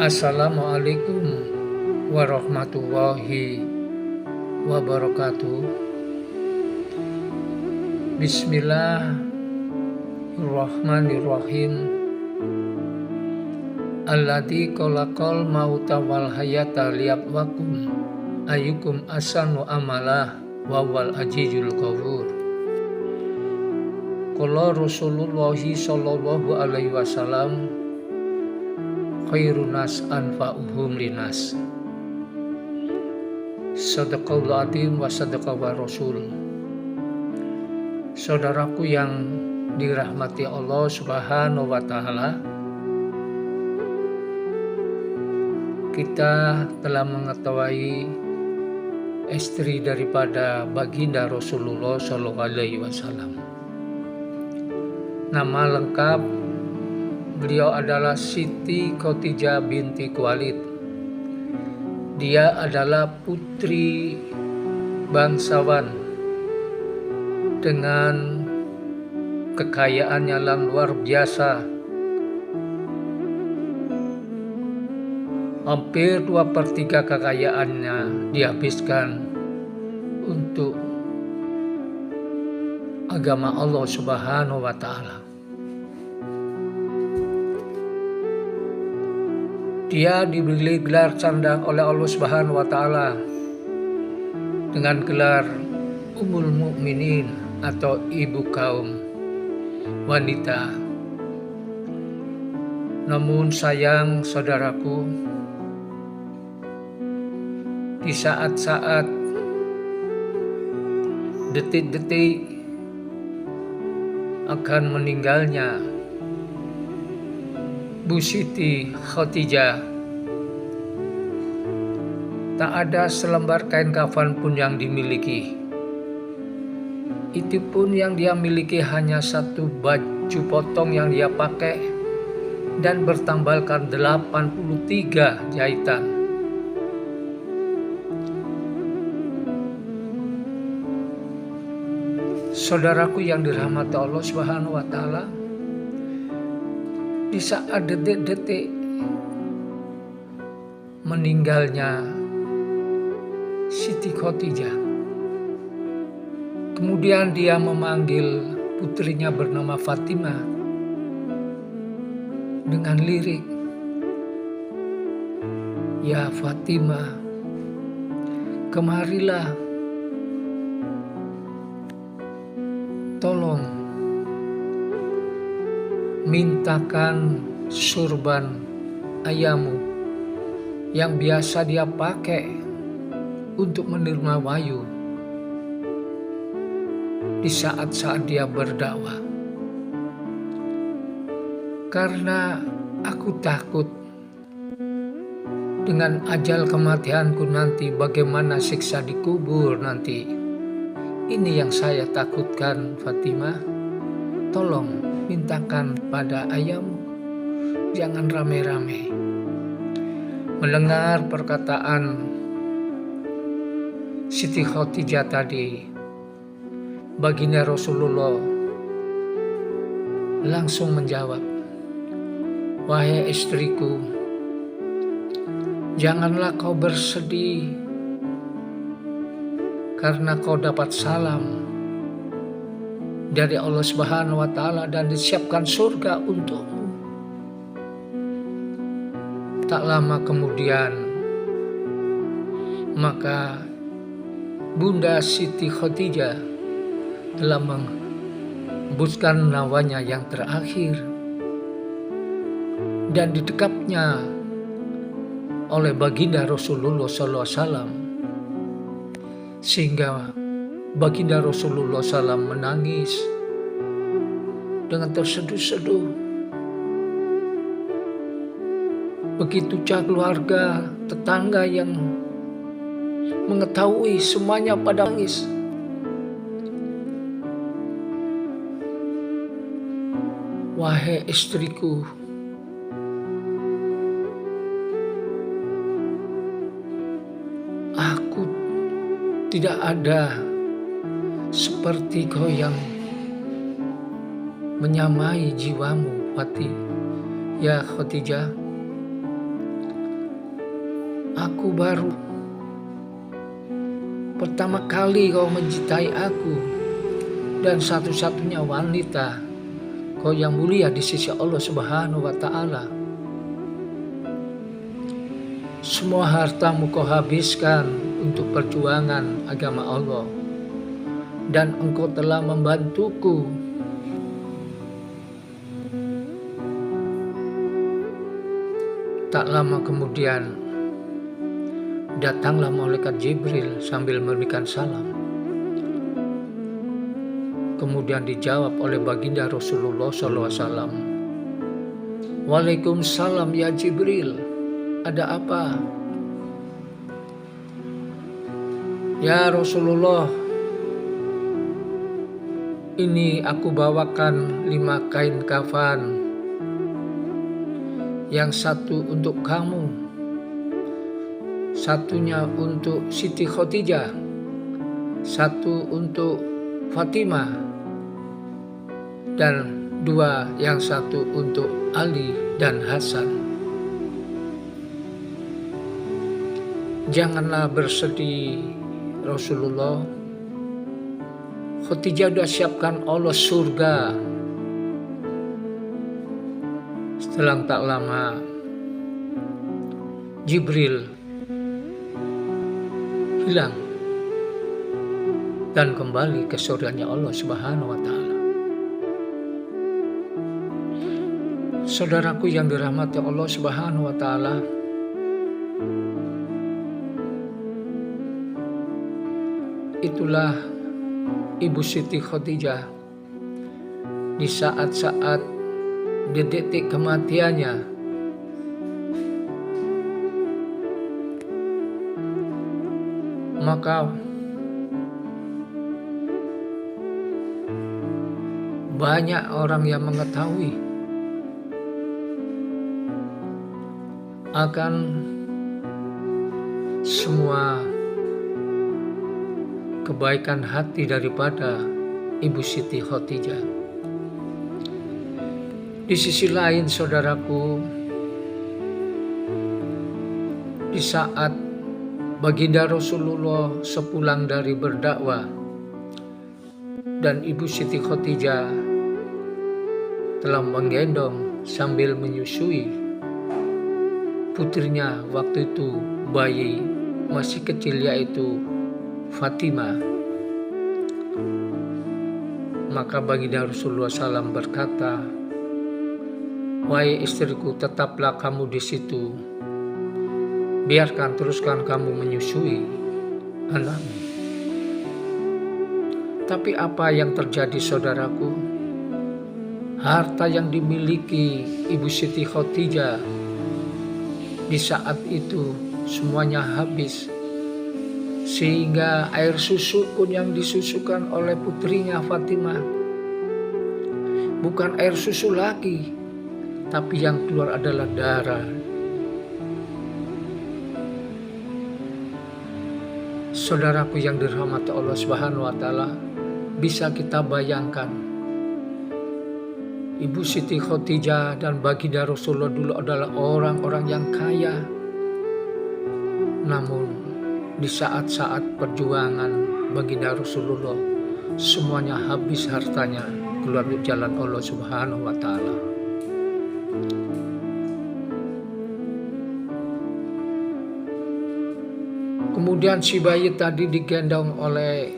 Assalamualaikum warahmatullahi wabarakatuh. Bismillahirrahmanirrahim. Alladzi khalaqal mauta wal hayata liyabluwakum ayyukum ahsanu amala wa huwal azizul ghafur. Qala Rasulullah sallallahu alaihi wasallam, khairun nas anfa'uhum linas. Shadaqallahu adzim wa shadaqahu rasul. Saudaraku yang dirahmati Allah Subhanahu wa taala, kita telah mengetahui istri daripada baginda Rasulullah sallallahu alaihi wasallam. Nama lengkap beliau adalah Siti Khadijah binti Khuwailid. Dia adalah putri bangsawan dengan kekayaannya yang luar biasa. Hampir 2/3 kekayaannya dihabiskan untuk agama Allah Subhanahu wa taala. Dia diberi gelar canda oleh Allah Subhanahu wa taala dengan gelar Ummul Mukminin atau ibu kaum wanita. Namun sayang saudaraku, di saat-saat detik-detik akan meninggalnya Bu Siti Khadijah, tak ada selembar kain kafan pun yang dimiliki. Itu pun yang dia miliki hanya satu baju potong yang dia pakai dan bertambalkan 83 jahitan. Saudaraku yang dirahmati Allah Subhanahu wa taala, di saat detik-detik meninggalnya Siti Khadijah, kemudian dia memanggil putrinya bernama Fatimah dengan lirik, "Ya Fatimah, kemarilah, tolong mintakan surban ayahmu yang biasa dia pakai untuk menerima wahyu di saat-saat dia berdakwah. Karena aku takut dengan ajal kematianku nanti, bagaimana siksa di kubur nanti. Ini yang saya takutkan, Fatimah. Tolong mintakan pada ayahmu, jangan rame-rame." Mendengar perkataan Siti Khadijah tadi, baginda Rasulullah langsung menjawab, "Wahai istriku, janganlah kau bersedih karena kau dapat salam dari Allah Subhanahu wa taala dan disiapkan surga untukmu." Tak lama kemudian, maka Bunda Siti Khadijah telah menghembuskan nyawanya yang terakhir dan didekapnya oleh baginda Rasulullah SAW, sehingga baginda Rasulullah SAW menangis dengan terseduh-seduh. Begitu keluarga, tetangga yang mengetahui, semuanya pada nangis. "Wahai istriku, aku tidak ada seperti kau yang menyamai jiwamu, Fatih. Ya Khadijah, aku baru pertama kali kau mencintai aku, dan satu-satunya wanita kau yang mulia di sisi Allah Subhanahu wa Ta'ala. Semua hartamu kau habiskan untuk perjuangan agama Allah, dan engkau telah membantuku. Tak lama kemudian datanglah malaikat Jibril sambil memberikan salam. Kemudian dijawab oleh baginda Rasulullah SAW. Waalaikumsalam ya Jibril, ada apa? Ya Rasulullah, ini aku bawakan 5 kain kafan. Yang satu untuk kamu, satunya untuk Siti Khadijah, satu untuk Fatimah, dan 2 yang satu untuk Ali dan Hasan. Janganlah bersedih Rasulullah, Khadijah sudah siapkan Allah surga. Setelah tak lama Jibril hilang dan kembali ke surganya Allah Subhanahu wa Ta'ala. Saudaraku yang dirahmati Allah Subhanahu wa Ta'ala, itulah Ibu Siti Khadijah di saat-saat di detik kematiannya. Maka banyak orang yang mengetahui akan semua kebaikan hati daripada Ibu Siti Khadijah. Di sisi lain saudaraku, di saat baginda Rasulullah sepulang dari berdakwah dan Ibu Siti Khadijah telah menggendong sambil menyusui putrinya waktu itu bayi masih kecil, yaitu Fatimah, maka baginda Rasulullah SAW berkata, wahai istriku, tetaplah kamu di situ, biarkan teruskan kamu menyusui anakmu. Tapi apa yang terjadi saudaraku? Harta yang dimiliki Ibu Siti Khadijah di saat itu semuanya habis, sehingga air susu pun yang disusukan oleh putrinya Fatimah bukan air susu lagi, tapi yang keluar adalah darah. Saudaraku yang dirahmati Allah Subhanahu wa Ta'ala, bisa kita bayangkan Ibu Siti Khadijah dan baginda Rasulullah dulu adalah orang-orang yang kaya. Namun di saat-saat perjuangan baginda Rasulullah, semuanya habis hartanya keluar di jalan Allah Subhanahu wa Ta'ala. Kemudian si bayi tadi digendong oleh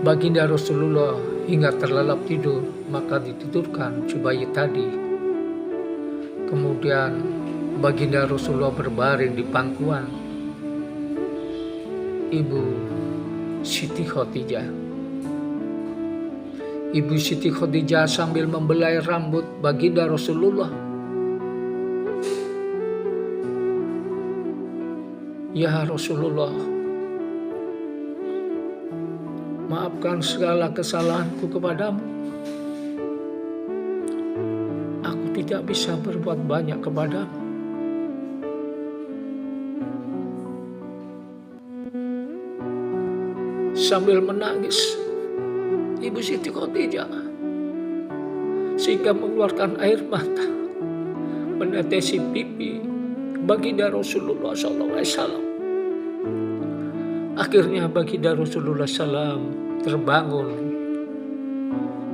baginda Rasulullah hingga terlelap tidur, maka ditidurkan si bayi tadi. Kemudian baginda Rasulullah berbaring di pangkuan Ibu Siti Khadijah. Ibu Siti Khadijah sambil membelai rambut baginda Rasulullah. Ya Rasulullah, maafkan segala kesalahanku kepadamu. Aku tidak bisa berbuat banyak kepadamu. Sambil menangis, Ibu Siti Khadijah sehingga mengeluarkan air mata. menetesi pipi baginda Rasulullah SAW. Akhirnya baginda Rasulullah SAW terbangun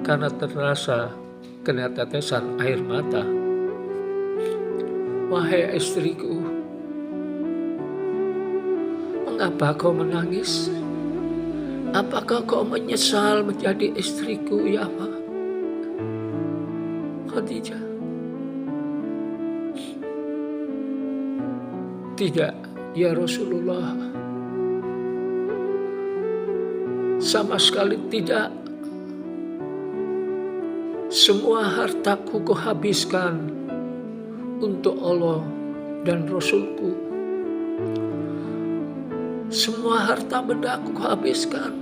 karena terasa kena tetesan air mata. Wahai istriku, mengapa kau menangis? Apakah kau menyesal menjadi istriku, ya Khadijah? Tidak, ya Rasulullah. Sama sekali tidak. Semua hartaku kuhabiskan untuk Allah dan Rasulku. Semua harta benda aku habiskan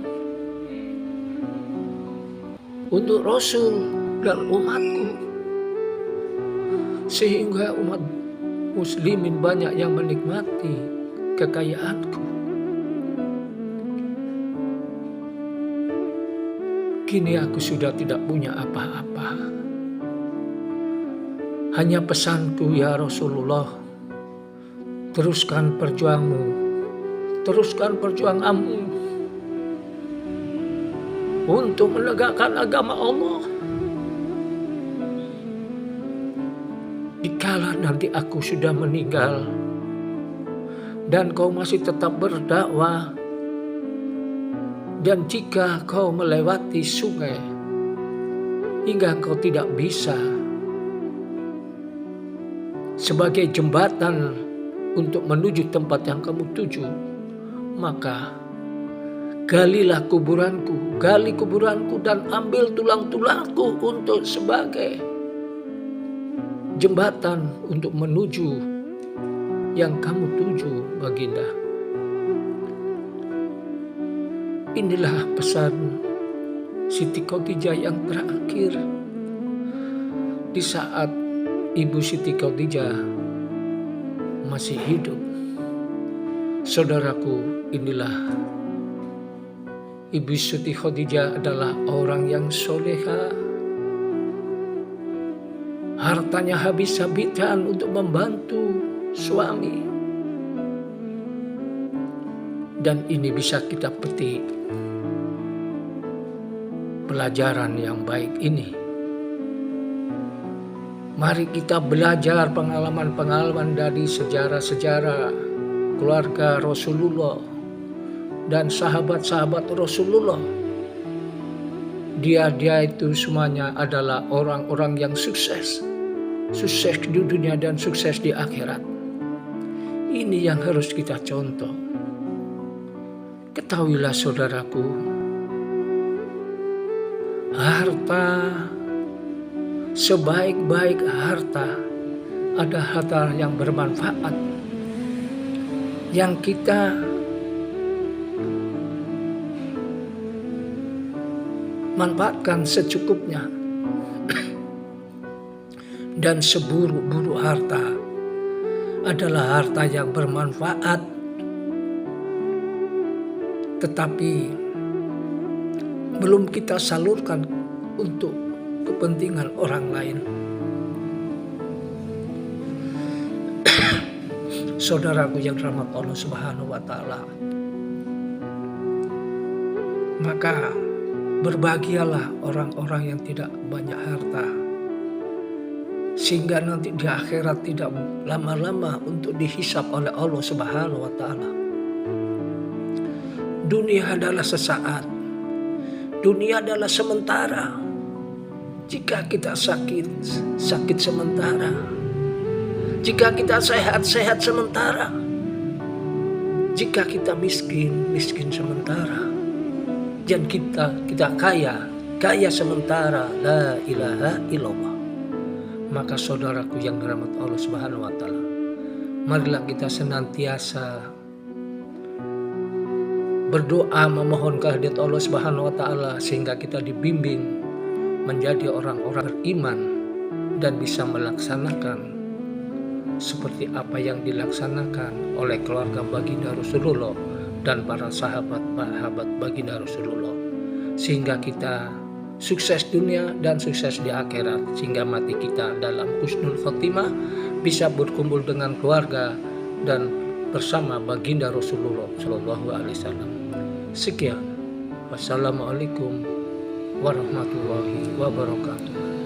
untuk Rasul dan umatku, sehingga umat muslimin banyak yang menikmati kekayaanku. Kini aku sudah tidak punya apa-apa. Hanya pesanku, ya Rasulullah, teruskan perjuanganmu. Teruskan perjuanganmu untuk menegakkan agama Allah. Dikala nanti aku sudah meninggal dan kau masih tetap berdakwah, dan jika kau melewati sungai hingga kau tidak bisa sebagai jembatan untuk menuju tempat yang kamu tuju, maka galilah kuburanku, gali kuburanku dan ambil tulang-tulangku untuk sebagai jembatan untuk menuju yang kamu tuju, baginda. Inilah pesan Siti Khadijah yang terakhir di saat Ibu Siti Khadijah masih hidup. Saudaraku, inilah Ibu Siti Khadijah adalah orang yang soleha. Hartanya habis-habisan untuk membantu suami. Dan ini bisa kita petik pelajaran yang baik ini. Mari kita belajar pengalaman-pengalaman dari sejarah-sejarah keluarga Rasulullah dan sahabat-sahabat Rasulullah. Dia itu semuanya adalah orang-orang yang sukses. Sukses di dunia dan sukses di akhirat. Ini yang harus kita contoh. Ketahuilah saudaraku, harta, sebaik-baik harta, ada harta yang bermanfaat, yang kita manfaatkan secukupnya. Dan seburuk-buruk harta adalah harta yang bermanfaat, tetapi belum kita salurkan untuk kepentingan orang lain. Saudaraku yang rahmat Allah Subhanahu wa Ta'ala, maka berbahagialah orang-orang yang tidak banyak harta, sehingga nanti di akhirat tidak lama-lama untuk dihisap oleh Allah Subhanahu wa Ta'ala. Dunia adalah sesaat, dunia adalah sementara. Jika kita sakit, sakit sementara. Jika kita sehat, sehat sementara. Jika kita miskin, miskin sementara. Dan kita kaya, kaya sementara. La ilaha illallah. Maka saudaraku yang dirahmati Allah Subhanahu wa Ta'ala, marilah kita senantiasa berdoa memohon kehadirat Allah Subhanahu wa Ta'ala, sehingga kita dibimbing menjadi orang-orang beriman dan bisa melaksanakan seperti apa yang dilaksanakan oleh keluarga baginda Rasulullah dan para sahabat-sahabat baginda Rasulullah, sehingga kita sukses dunia dan sukses di akhirat, sehingga mati kita dalam husnul khotimah bisa berkumpul dengan keluarga dan bersama baginda Rasulullah Shallallahu Alaihi Wasallam. Sekian, wassalamualaikum warahmatullahi wabarakatuh.